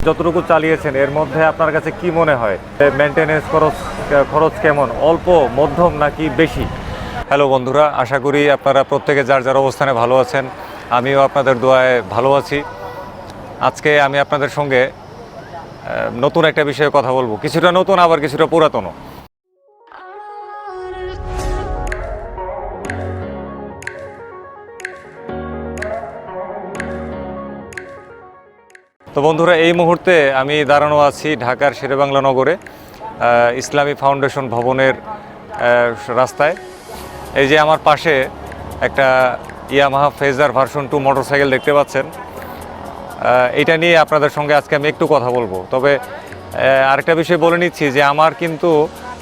যতটুকু চালিয়েছেন এর মধ্যে আপনার কাছে কি মনে হয় মেইনটেনেন্স খরচ কেমন, অল্প, মধ্যম নাকি বেশি? হ্যালো বন্ধুরা, আশা করি আপনারা প্রত্যেকে যার যার অবস্থানে ভালো আছেন। আমিও আপনাদের দোয়ায় ভালো আছি। আজকে আমি আপনাদের সঙ্গে নতুন একটা বিষয়ে কথা বলবো, কিছুটা নতুন আবার কিছুটা পুরাতনও। তো বন্ধুরা, এই মুহূর্তে আমি দাঁড়ানো আছি ঢাকার শেরেবাংলা নগরে ইসলামী ফাউন্ডেশন ভবনের রাস্তায়। এই যে আমার পাশে একটা ইয়ামাহা ফেজার ভার্সন 2 মোটরসাইকেল দেখতে পাচ্ছেন। এটা নিয়ে আপনাদের সঙ্গে আজকে আমি একটু কথা বলবো। তবে আরেকটা বিষয় বলে নিচ্ছি যে আমার কিন্তু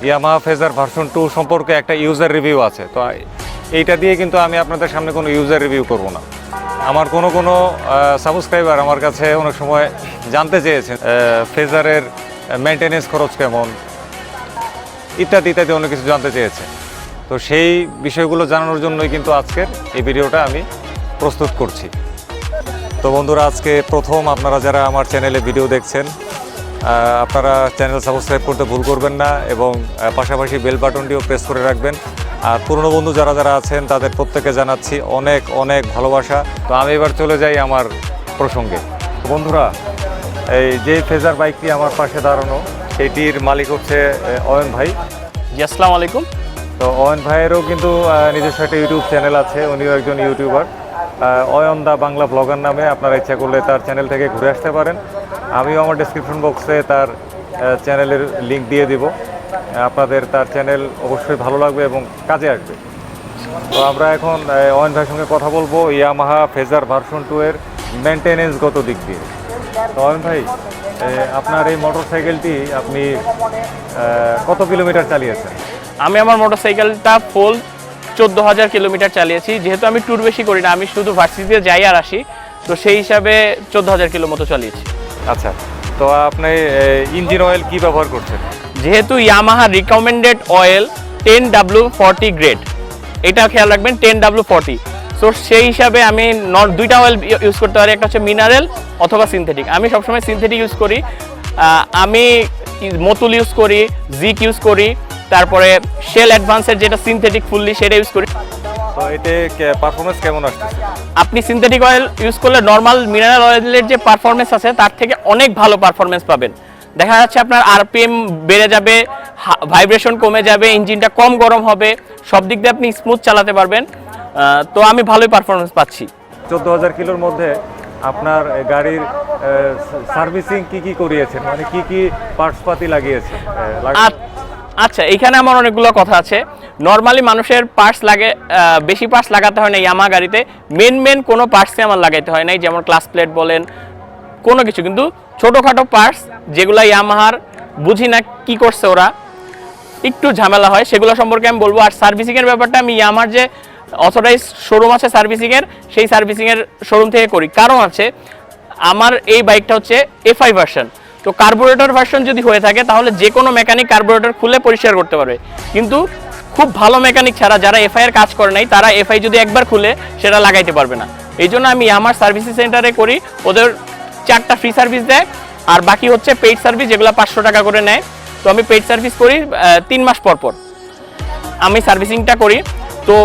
ইয়ামাহা ফেজার ভার্সন 2 সম্পর্কে একটা ইউজার রিভিউ আছে। তো এইটা দিয়ে কিন্তু আমি আপনাদের সামনে কোনো ইউজার রিভিউ করব না। আমার কোনো সাবস্ক্রাইবার আমার কাছে অনেক সময় জানতে চেয়েছেন ফেজারের মেনটেনেন্স খরচ কেমন, ইত্যাদি ইত্যাদি অনেক কিছু জানতে চেয়েছে। তো সেই বিষয়গুলো জানানোর জন্যই কিন্তু আজকের এই ভিডিওটা আমি প্রস্তুত করছি। তো বন্ধুরা, আজকে প্রথম আপনারা যারা আমার চ্যানেলে ভিডিও দেখছেন, আপনারা চ্যানেল সাবস্ক্রাইব করতে ভুল করবেন না এবং পাশাপাশি বেল বাটনটিও প্রেস করে রাখবেন। আর পুরনো বন্ধু যারা যারা আছেন তাদের প্রত্যেকে জানাচ্ছি অনেক অনেক ভালোবাসা। তো আমি এবার চলে যাই আমার প্রসঙ্গে। বন্ধুরা, এই যে ফেজার বাইকটি আমার পাশে দাঁড়ানো, সেটির মালিক হচ্ছে অয়ন ভাই। জি, আসসালামু আলাইকুম। তো অয়ন ভাইয়েরও কিন্তু নিজস্ব একটা ইউটিউব চ্যানেল আছে, উনিও একজন ইউটিউবার, অয়ন দা বাংলা ব্লগার নামে। আপনারা ইচ্ছা করলে তার চ্যানেল থেকে ঘুরে আসতে পারেন। আমিও আমার ডেসক্রিপশন বক্সে তার চ্যানেলের লিঙ্ক দিয়ে দিব। আপনাদের তার চ্যানেল অবশ্যই ভালো লাগবে এবং কাজে আসবে। তো আমরা এখন অয়ন ভাইয়ের সঙ্গে কথা বলবো ইয়ামাহা ফেজার ভার্সন 2 এর মেনটেনেন্সগত দিক দিয়ে। তো অয়ন ভাই, আপনার এই মোটরসাইকেলটি আপনি কত কিলোমিটার চালিয়েছেন? আমি আমার মোটরসাইকেলটা ফুল 14,000 কিলোমিটার চালিয়েছি। যেহেতু আমি ট্যুর বেশি করি না, আমি শুধু ভার্সিটিতে যাই আর আসি, তো সেই হিসাবে 14,000 কিলো মতো চালিয়েছি। আচ্ছা, তো আপনি ইঞ্জিন অয়েল কি ব্যবহার করছেন? যেহেতু Yamaha recommended oil 10W40 grade, এটা খেয়াল রাখবেন, 10W40। সো সেই হিসাবে আমি দুইটা অয়েল ইউজ করতে পারি, একটা হচ্ছে মিনারেল অথবা সিনথেটিক। আমি সবসময় সিনথেটিক ইউজ করি। আমি মতুল ইউজ করি, জিক ইউজ করি, তারপরে শেল অ্যাডভান্সের যেটা সিনথেটিক ফুললি সেটা ইউজ করি। তো এতে পারফরমেন্স কেমন আসছে? আপনি সিনথেটিক অয়েল ইউজ করলে নর্মাল মিনারেল অয়েলের যে পারফরমেন্স আছে তার থেকে অনেক ভালো পারফরমেন্স পাবেন। দেখা যাচ্ছে আপনার আরপিএম বেড়ে যাবে, ভাইব্রেশন কমে যাবে, ইঞ্জিনটা কম গরম হবে, সব দিক দিয়ে আপনি স্মুথ চালাতে পারবেন। তো আমি ভালোই পারফরমেন্স পাচ্ছি। 14,000 কিলোর মধ্যে আপনার গাড়ির সার্ভিসিং কি করিয়েছেন, মানে কি পার্টসপাতি লাগিয়েছেন? আচ্ছা, এখানে আমার অনেকগুলো কথা আছে। নর্মালি মানুষের পার্টস লাগে, বেশি পার্টস লাগাতে হয় না ইয়ামাহা গাড়িতে। মেন কোনো পার্টসই আমার লাগাইতে হয় নাই, যেমন ক্লাস প্লেট বলেন কোনো কিছু। কিন্তু ছোটোখাটো পার্টস যেগুলো ইয়ামাহার বুঝি না কি করছে ওরা, একটু ঝামেলা হয়, সেগুলো সম্পর্কে আমি বলবো। আর সার্ভিসিংয়ের ব্যাপারটা আমি ইয়ামাহার যে অথরাইজ শোরুম আছে সার্ভিসিংয়ের, সেই সার্ভিসিংয়ের শোরুম থেকে করি। কারণ আছে, আমার এই বাইকটা হচ্ছে এফআই ভার্সন। তো কার্বোরেটর ভার্সন যদি হয়ে থাকে তাহলে যে কোনো মেকানিক কার্বোরেটর খুলে পরিষ্কার করতে পারবে। কিন্তু খুব ভালো মেকানিক ছাড়া যারা এফআই এর কাজ করে নাই, তারা এফআই যদি একবার খুলে সেটা লাগাইতে পারবে না। এই জন্য আমি আমার সার্ভিসিং সেন্টারে করি, ওদের 4টা ফ্রি সার্ভিস দেয়, আর বাকি হচ্ছে পেইড সার্ভিস, যেগুলো 500 টাকা করে নেয়। তো আমি পেইড সার্ভিস করি 3 মাস পর আমি সার্ভিসিংটা করি। তো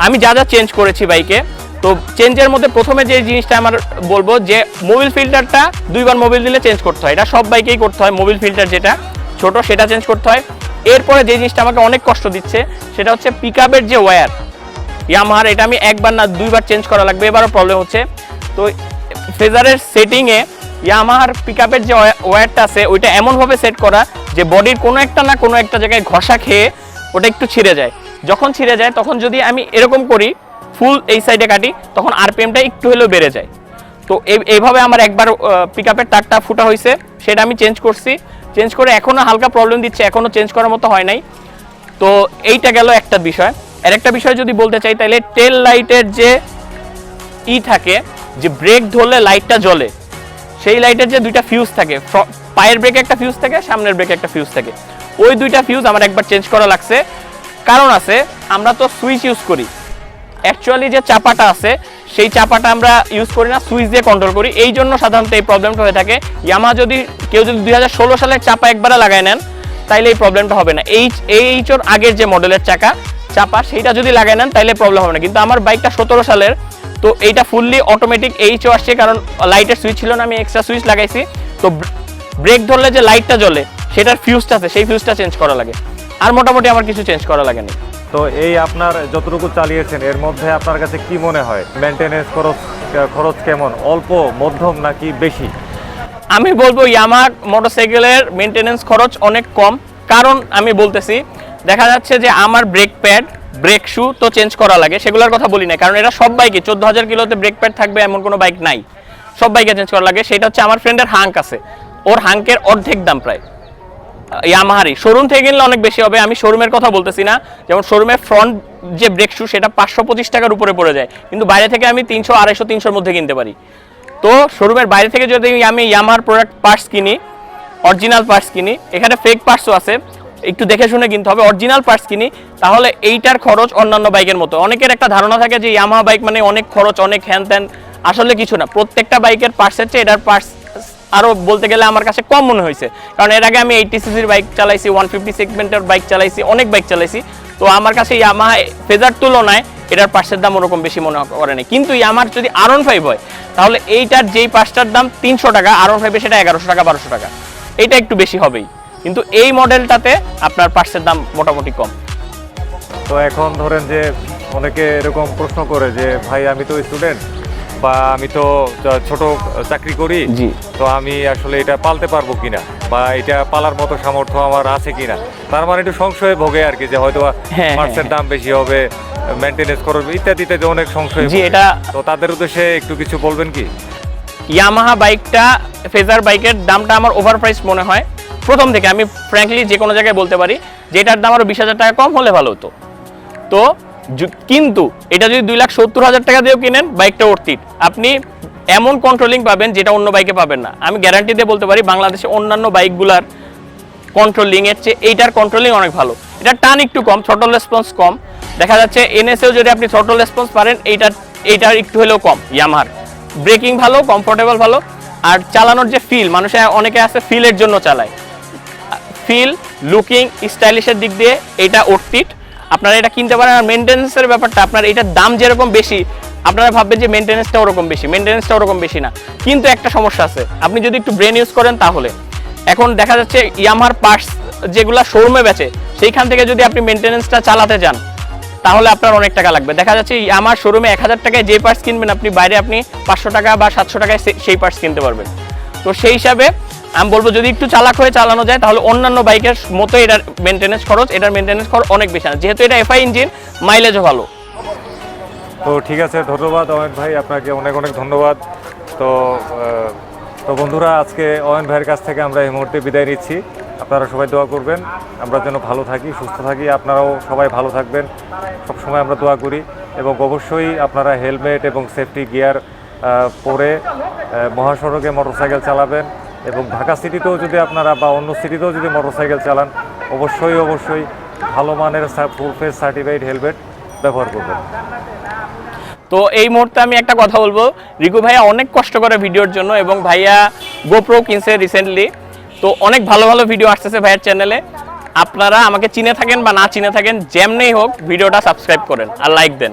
আমি যা চেঞ্জ করেছি বাইকে, তো চেঞ্জের মধ্যে প্রথমে যে জিনিসটা আমার বলবো যে মোবিল ফিল্টারটা 2বার মোবিল দিলে চেঞ্জ করতে হয়। এটা সব বাইকেই করতে হয়, মোবিল ফিল্টার যেটা ছোট সেটা চেঞ্জ করতে হয়। এরপরে যে জিনিসটা আমাকে অনেক কষ্ট দিচ্ছে সেটা হচ্ছে পিকআপের যে ওয়্যার ইয়ামাহার, এটা আমি 1বার না 2বার চেঞ্জ করা লাগবে, এবারও প্রবলেম হচ্ছে। তো ফেজারের সেটিংয়ে ইয়ামাহার পিকআপের যে ওয়্যারটা আছে ওইটা এমনভাবে সেট করা যে বডির কোনো একটা না কোনো একটা জায়গায় ঘষা খেয়ে ওটা একটু ছিঁড়ে যায়। যখন ছিঁড়ে যায় তখন যদি আমি এরকম করি, ফুল এই সাইডে কাটি, তখন আরপিএমটা একটু হলেও বেড়ে যায়। তো এইভাবে আমার একবার পিকআপের তারটা ফুটা হয়েছে, সেটা আমি চেঞ্জ করছি। চেঞ্জ করে এখনও হালকা প্রবলেম দিচ্ছে, এখনও চেঞ্জ করার মতো হয় নাই। তো এইটা গেল একটা বিষয়। আর একটা বিষয় যদি বলতে চাই তাহলে টেল লাইটের যে থাকে, যে ব্রেক ধরলে লাইটটা জ্বলে, সেই লাইটের যে 2টা ফিউজ থাকে, পায়ের ব্রেকে একটা ফিউজ থাকে, সামনের ব্রেকে একটা ফিউজ থাকে, ওই 2টা ফিউজ আমার একবার চেঞ্জ করা লাগছে। কারণ আছে, আমরা তো সুইচ ইউজ করি, অ্যাকচুয়ালি যে চাপাটা আছে সেই চাপাটা আমরা ইউজ করি না, সুইচ দিয়ে কন্ট্রোল করি। এই জন্য সাধারণত এই প্রবলেমটা হয়ে থাকে। ইয়ামাহা যদি কেউ যদি 2016 সালের চাপা একবারে লাগায় নেন তাইলে এই প্রবলেমটা হবে না। এইচোর আগের যে মডেলের চাপা সেইটা যদি লাগায় নেন তাইলে প্রবলেম হবে না। কিন্তু আমার বাইকটা 17 সালের, তো এইটা ফুললি অটোমেটিক এইচও আসছে, কারণ লাইটের সুইচ ছিল না, আমি এক্সট্রা সুইচ লাগাইছি। তো ব্রেক ধরলে যে লাইটটা জ্বলে সেটার ফিউজটা আছে, সেই ফিউজটা চেঞ্জ করা লাগে। আর মোটামুটি আমার কিছু চেঞ্জ করা লাগেনি। তো এই আপনার যতটুকু চালিয়েছেন এর মধ্যে আপনার কাছে কি মনে হয় মেনটেনেন্স খরচ কেমন, অল্প, মধ্যম নাকি বেশি? আমি বলবো ইয়ামাহা মোটরসাইকেলের মেনটেনেন্স খরচ অনেক কম। কারণ আমি বলতেছি, দেখা যাচ্ছে যে আমার ব্রেক প্যাড, ব্রেক শু তো চেঞ্জ করা লাগে, সেগুলোর কথা বলি না, কারণ এটা সব বাইকে 14,000 কিলোতে ব্রেক প্যাড থাকবে এমন কোনো বাইক নাই, সব বাইকে চেঞ্জ করা লাগে। সেটা হচ্ছে আমার ফ্রেন্ডের হাঙ্ক আছে, ওর হাঙ্কের অর্ধেক দাম প্রায় ইয়ামাহারই। শোরুম থেকে কিনলে অনেক বেশি হবে, আমি শোরুমের কথা বলতেছি না। যেমন শোরুমের ফ্রন্ট যে ব্রেক শু সেটা 525 টাকার উপরে পড়ে যায়, কিন্তু বাইরে থেকে আমি 300, 250, 300-র মধ্যে কিনতে পারি। তো শোরুমের বাইরে থেকে যদি আমি ইয়ামাহার প্রোডাক্ট পার্টস কিনি, অরিজিনাল পার্টস কিনি, এখানে ফেক পার্টসও আছে, একটু দেখে শুনে কিনতে হবে। অরিজিনাল পার্টস কিনি তাহলে এইটার খরচ অন্যান্য বাইকের মতো। অনেকের একটা ধারণা থাকে যে ইয়ামাহা বাইক মানে অনেক খরচ, অনেক হ্যান ত্যান, আসলে কিছু না। প্রত্যেকটা বাইকের পার্টসের চেয়ে এটার পার্টস আরও বলতে গেলে আমার কাছে কম মনে হয়েছে, কারণ এর আগে আমি 80 সিসির বাইক চালাইছি, 150 সেগমেন্টের বাইক চালাইছি, অনেক বাইক চালাইছি। তো আমার কাছে ইয়ামাহা ফেজার তুলনায় এটার পার্টসের দাম ওরকম বেশি মনে করে না। কিন্তু ইয়ামাহার যদি R15 হয় তাহলে এইটার যেই পার্টসটার দাম 300 টাকা, R15 সেটা 1100 টাকা, 1200 টাকা, এটা একটু বেশি হবেই। কিন্তু এই মডেলটাতে আপনার পার্টসের দাম মোটামুটি কম। তো এখন ধরেন যে অনেকে এরকম প্রশ্ন করে যে ভাই আমি তো স্টুডেন্ট বা আমি তো ছোট চাকরি করি, জি, তো আমি আসলে এটা পালতে পারবো কিনা বা এটা পালার মতো সামর্থ্য আমার আছে কিনা, তার মানে একটু সংশয়ে ভোগে আর কি, যে হয়তো পার্টসের দাম বেশি হবে, মেনটেনেন্স খরচ ইত্যাদি ইত্যাদি অনেক সংশয়। জি, এটা তো তাদের উদ্দেশ্যে একটু কিছু বলবেন কি? ইয়ামাহা বাইকটা, ফেজার বাইকের দামটা আমার ওভার প্রাইস মনে হয় প্রথম থেকে। আমি ফ্র্যাঙ্কলি যে কোনো জায়গায় বলতে পারি যে এটার দাম আরও 20,000 টাকা কম হলে ভালো হতো। তো কিন্তু এটা যদি 2,70,000 টাকা দিয়েও কিনেন, বাইকটা অর্থিত। আপনি এমন কন্ট্রোলিং পাবেন যেটা অন্য বাইকে পাবেন না। আমি গ্যারান্টি দিয়ে বলতে পারি বাংলাদেশে অন্যান্য বাইকগুলার কন্ট্রোলিংয়ের চেয়ে এইটার কন্ট্রোলিং অনেক ভালো। এটার টান একটু কম, থ্রটল রেসপন্স কম। দেখা যাচ্ছে এনএসেও যদি আপনি থ্রটল রেসপন্স পারেন, এইটার একটু হলেও কম। ইয়ামাহার ব্রেকিং ভালো, কমফোর্টেবল ভালো, আর চালানোর যে ফিল, মানুষে অনেকে আছে ফিলের জন্য চালায়, ফিল, লুকিং, স্টাইলিশের দিক দিয়ে এটা অর্থিত। আপনারা এটা কিনতে পারেন। আর মেনটেন্যান্সের ব্যাপারটা, আপনার এটার দাম যেরকম বেশি, আপনারা ভাববেন যে মেনটেন্যান্সটা ওরকম বেশি, মেনটেন্যান্সটা ওরকম বেশি না। কিন্তু একটা সমস্যা আছে, আপনি যদি একটু ব্রেন ইউজ করেন তাহলে। এখন দেখা যাচ্ছে ইয়ামাহার পার্টস যেগুলা শোরুমে বেচে, সেইখান থেকে যদি আপনি মেনটেন্যান্সটা চালাতে যান তাহলে আপনার অনেক টাকা লাগবে। দেখা যাচ্ছে আমার শোরুমে 1000 টাকায় যে পার্টস কিনবেন, আপনি বাইরে আপনি 500 টাকা বা 700 টাকায় সেই পার্টস কিনতে পারবেন। তো সেই হিসাবে আমি বলবো যদি একটু চালাক হয়ে চালানো যায় তাহলে অন্যান্য বাইকের মতো এটার মেনটেন্যান্স খরচ অনেক বেশি না, যেহেতু এটা এফআই ইঞ্জিন, মাইলেজও ভালো। তো ঠিক আছে, ধন্যবাদ অয়ন ভাই, আপনাকে অনেক অনেক ধন্যবাদ। তো বন্ধুরা, আজকে অয়ন ভাইয়ের কাছ থেকে আমরা এই মুহূর্তে বিদায় নিচ্ছি। আপনারা সবাই দোয়া করবেন আমরা যেন ভালো থাকি, সুস্থ থাকি, আপনারাও সবাই ভালো থাকবেন, সবসময় আমরা দোয়া করি। এবং অবশ্যই আপনারা হেলমেট এবং সেফটি গিয়ার পরে মহাসড়কে মোটরসাইকেল চালাবেন। এবং ঢাকা সিটিতেও যদি আপনারা বা অন্য সিটিতেও যদি মোটরসাইকেল চালান, অবশ্যই ভালো মানের ফুল ফেস সার্টিফাইড হেলমেট ব্যবহার করবেন। তো এই মুহূর্তে আমি একটা কথা বলবো, রিকু ভাইয়া অনেক কষ্ট করে ভিডিওর জন্য, এবং ভাইয়া গোপ্রো কিনছে রিসেন্টলি। তো অনেক ভালো ভালো ভিডিও আসতেছে ভাইয়ের চ্যানেলে। আপনারা আমাকে চিনে থাকেন বা না চিনে থাকেন, যেমনেই হোক ভিডিওটা সাবস্ক্রাইব করেন আর লাইক দেন।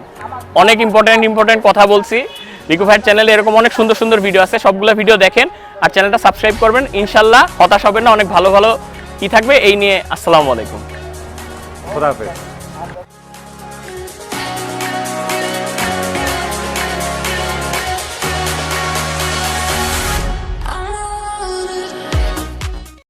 অনেক ইম্পর্টেন্ট কথা বলছি। রিকু ভাইয়ের চ্যানেলে এরকম অনেক সুন্দর সুন্দর ভিডিও আছে, সবগুলো ভিডিও দেখেন আর চ্যানেলটা সাবস্ক্রাইব করবেন। ইনশাল্লাহ হতাশ হবেন না, অনেক ভালো ভালো কি থাকবে এই নিয়ে। আসসালামু আলাইকুম, খুদা হাফেজ।